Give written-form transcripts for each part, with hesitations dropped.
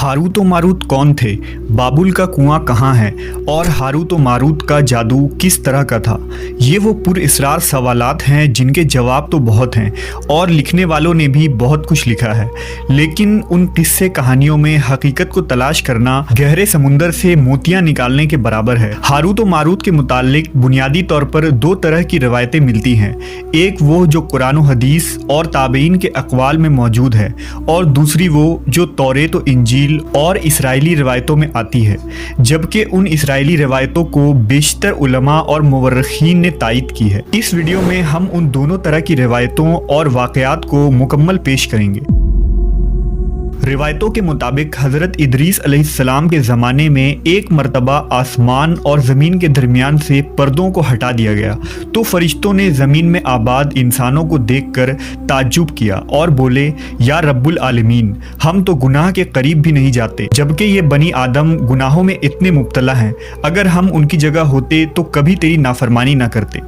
Harut व Marut कौन थे, बाबुल का कुआं कहाँ है और हारूत व मारूत का जादू किस तरह का था। ये वो पुरअसरार सवालात हैं जिनके जवाब तो बहुत हैं और लिखने वालों ने भी बहुत कुछ लिखा है, लेकिन उन किस्से कहानियों में हकीकत को तलाश करना गहरे समुंदर से मोतियां निकालने के बराबर है। हारूत व मारूत के मुतालिक बुनियादी तौर पर दो तरह की रवायतें मिलती हैं, एक वो जो कुरान व हदीस और ताबईन के अक़वाल में मौजूद है और दूसरी वो जो तौरेत व इंजील और इसराइली रिवायतों में आती है, जबकि उन इसराइली रिवायतों को बेशतर उलमा और मुवर्रिखीन ने तायीद की है। इस वीडियो में हम उन दोनों तरह की रिवायतों और वाक़यात को मुकम्मल पेश करेंगे। रिवायतों के मुताबिक हज़रत इदरीस अलैहिस्सलाम के ज़माने में एक मरतबा आसमान और ज़मीन के दरमियान से पर्दों को हटा दिया गया तो फरिश्तों ने ज़मीन में आबाद इंसानों को देखकर ताज्जुब किया और बोले, या रब्बुल आलमीन, हम तो गुनाह के करीब भी नहीं जाते, जबकि ये बनी आदम गुनाहों में इतने मुब्तला हैं। अगर हम उनकी जगह होते तो कभी तेरी नाफरमानी ना करते।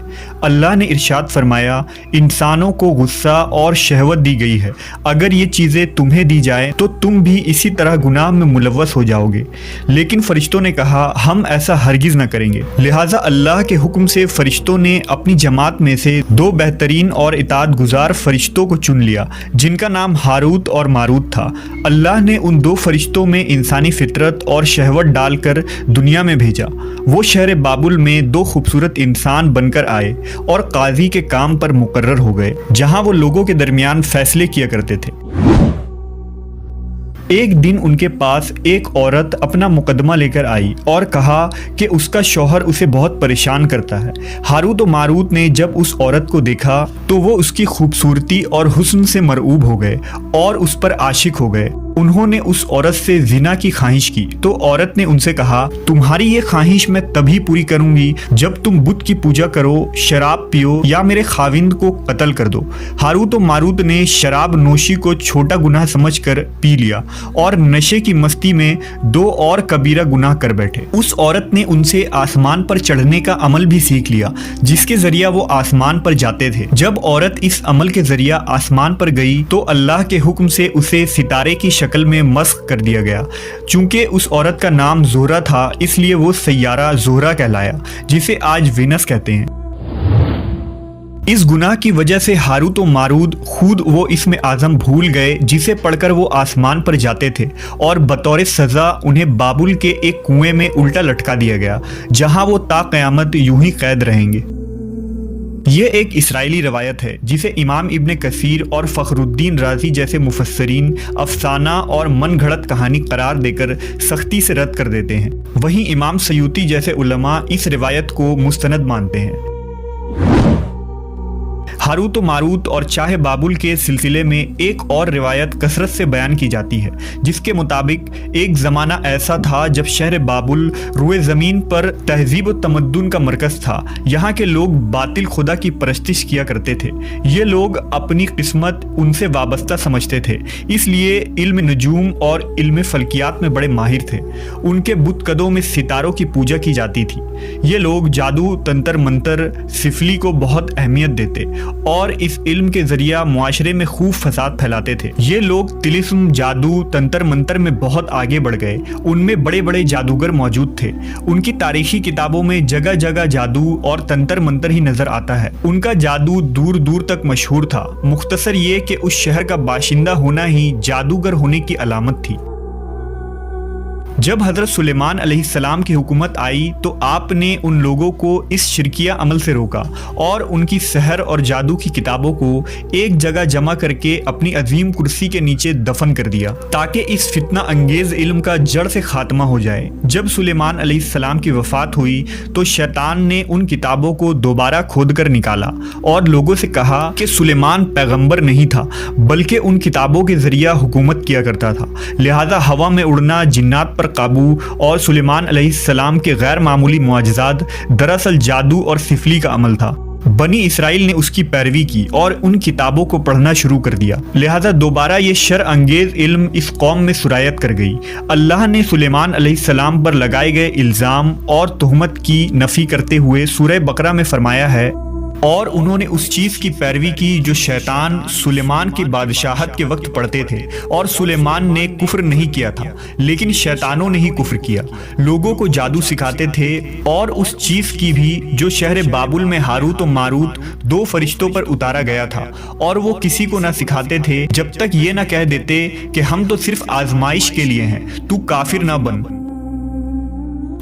अल्लाह ने इरशाद फरमाया, इंसानों को गुस्सा और शहवत दी गई है, अगर ये चीज़ें तुम्हें दी जाए तो तुम भी इसी तरह गुनाह में मुलव्वस हो जाओगे। लेकिन फरिश्तों ने कहा, हम ऐसा हरगिज़ न करेंगे। लिहाजा अल्लाह के हुक्म से फरिश्तों ने अपनी जमात में से दो बेहतरीन और इताअत गुजार फरिश्तों को चुन लिया, जिनका नाम हारूत और मारूत था। अल्लाह ने उन दो फरिश्तों में इंसानी फितरत और शहवत डालकर दुनिया में भेजा। वो शहर बाबुल में दो खूबसूरत इंसान बनकर आए और काजी के काम पर मुकर्रर हो गए, जहाँ वो लोगों के दरमियान फैसले किया करते थे। एक दिन उनके पास एक औरत अपना मुकदमा लेकर आई और कहा कि उसका शौहर उसे बहुत परेशान करता है। हारूत व मारूत ने जब उस औरत को देखा तो वो उसकी खूबसूरती और हुस्न से मरऊब हो गए और उस पर आशिक हो गए। उन्होंने उस औरत से जिना की ख्वाहिश की तो औरत ने उनसे कहा, तुम्हारी ये ख्वाहिश मैं तभी पूरी करूंगी जब तुम बुत की पूजा करो, शराब पियो या मेरे खाविंद को कत्ल कर दो। हारूत व मारूत ने शराब नोशी को छोटा गुनाह समझकर पी लिया और नशे की मस्ती में दो और कबीरा गुनाह कर बैठे। उस औरत ने उनसे आसमान पर चढ़ने का अमल भी सीख लिया, जिसके जरिया वो आसमान पर जाते थे। जब औरत इस अमल के जरिया आसमान पर गई तो अल्लाह के हुक्म से उसे सितारे की शक्ल में मस्ख कर दिया गया। चूंकि उस औरत का नाम ज़ोहरा था, इसलिए वो सैयारा ज़ोहरा कहलाया, जिसे आज वीनस कहते हैं। इस गुनाह की वजह से हारूत व मारूत खुद वो इसमें आज़म भूल गए जिसे पढ़कर वो आसमान पर जाते थे और बतौर सज़ा उन्हें बाबुल के एक कुएं में उल्टा लटका दिया गया, जहां वो ता क़यामत यूं ही कैद रहेंगे। ये एक इसराइली रवायत है जिसे इमाम इब्न कसीर और फ़खरुद्दीन राज़ी जैसे मुफस्सरीन अफसाना और मन घड़त कहानी करार देकर सख्ती से रद्द कर देते हैं। वहीं इमाम सयूती जैसे उलमा इस रिवायत को मुस्तनद मानते हैं। हारूत व मारूत और चाहे बाबुल के सिलसिले में एक और रिवायत कसरत से बयान की जाती है, जिसके मुताबिक एक ज़माना ऐसा था जब शहर बाबुल रुए ज़मीन पर तहजीब व तमद्दुन का मरकज़ था। यहाँ के लोग बातिल खुदा की परस्तिश किया करते थे। ये लोग अपनी किस्मत उनसे वाबस्ता समझते थे, इसलिए इल्म नजूम और इल्म फल्कियात में बड़े माहिर थे। उनके बुतकदों में सितारों की पूजा की जाती थी। ये लोग जादू, तंत्र मंत्र, सिफली को बहुत अहमियत देते और इस इल्म के जरिया मुआशरे में खूब फसाद फैलाते थे। ये लोग तिलिस्म, जादू, तंत्र मंत्र में बहुत आगे बढ़ गए। उनमें बड़े बड़े जादूगर मौजूद थे। उनकी तारीखी किताबों में जगह जगह जादू और तंत्र मंत्र ही नजर आता है। उनका जादू दूर दूर तक मशहूर था। मुख्तसर ये कि उस शहर का बाशिंदा होना ही जादूगर होने की अलामत थी। जब हज़रत सुलेमान अलैहिस्सलाम की हुकूमत आई तो आपने उन लोगों को इस शिरकिया अमल से रोका और उनकी सहर और जादू की किताबों को एक जगह जमा करके अपनी अजीम कुर्सी के नीचे दफन कर दिया, ताकि इस फितना अंगेज इल्म का जड़ से खात्मा हो जाए। जब सुलेमान अलैहिस्सलाम की वफ़ात हुई तो शैतान ने उन किताबों को दोबारा खोद कर निकाला और लोगों से कहा कि सुलेमान पैगम्बर नहीं था, बल्कि उन किताबों के जरिया हुकूमत किया करता था। लिहाजा हवा में उड़ना, जिन्नात पर काबू और सुलेमान अलैहिस्सलाम के गैर मामूली मुआजिज़ात दरअसल जादू और सिफली का अमल था। बनी इसराइल ने उसकी पैरवी की और उन किताबों को पढ़ना शुरू कर दिया। लिहाजा दोबारा ये शर अंगेज इल्म इस कौम में सुरायत कर गई। अल्लाह ने सुलेमान अलैहिस्सलाम पर लगाए गए इल्ज़ाम और तुहमत की नफ़ी करते हुए सूरह बकरा में फरमाया है, اور انہوں نے اس چیز کی پیروی کی جو شیطان سلیمان کی بادشاہت کے وقت پڑھتے تھے، اور سلیمان نے کفر نہیں کیا تھا لیکن شیطانوں نے ہی کفر کیا۔ لوگوں کو جادو سکھاتے تھے، اور اس چیز کی بھی جو شہر بابل میں ہاروت و ماروت دو فرشتوں پر اتارا گیا تھا، اور وہ کسی کو نہ سکھاتے تھے جب تک یہ نہ کہہ دیتے کہ ہم تو صرف آزمائش کے لیے ہیں، تو کافر نہ بن۔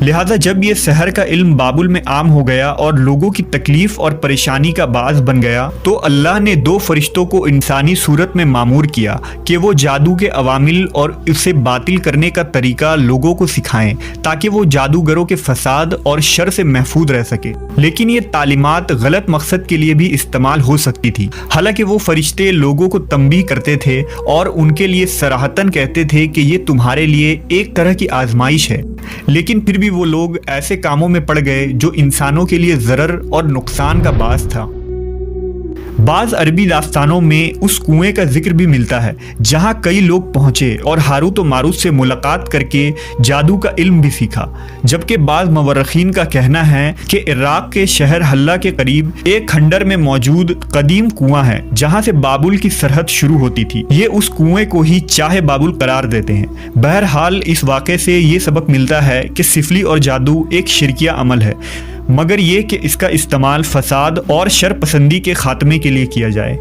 لہذا جب یہ سحر کا علم بابل میں عام ہو گیا اور لوگوں کی تکلیف اور پریشانی کا باعث بن گیا، تو اللہ نے دو فرشتوں کو انسانی صورت میں مامور کیا کہ وہ جادو کے عوامل اور اسے باطل کرنے کا طریقہ لوگوں کو سکھائیں تاکہ وہ جادوگروں کے فساد اور شر سے محفوظ رہ سکے۔ لیکن یہ تعلیمات غلط مقصد کے لیے بھی استعمال ہو سکتی تھی، حالانکہ وہ فرشتے لوگوں کو تنبیہ کرتے تھے اور ان کے لیے صراحتاً کہتے تھے کہ یہ تمہارے لیے ایک طرح کی آزمائش ہے، لیکن پھر بھی وہ لوگ ایسے کاموں میں پڑ گئے جو انسانوں کے لیے ضرر اور نقصان کا باعث تھا۔ بعض عربی داستانوں میں اس کنویں کا ذکر بھی ملتا ہے جہاں کئی لوگ پہنچے اور ہاروت و ماروت سے ملاقات کر کے جادو کا علم بھی سیکھا، جبکہ بعض مورخین کا کہنا ہے کہ عراق کے شہر حلہ کے قریب ایک کھنڈر میں موجود قدیم کنواں ہے جہاں سے بابل کی سرحد شروع ہوتی تھی۔ یہ اس کنویں کو ہی چاہ بابل قرار دیتے ہیں۔ بہرحال اس واقعے سے یہ سبق ملتا ہے کہ سفلی اور جادو ایک شرکیہ عمل ہے، مگر یہ کہ اس کا استعمال فساد اور شر پسندی کے خاتمے کے لیے کیا جائے۔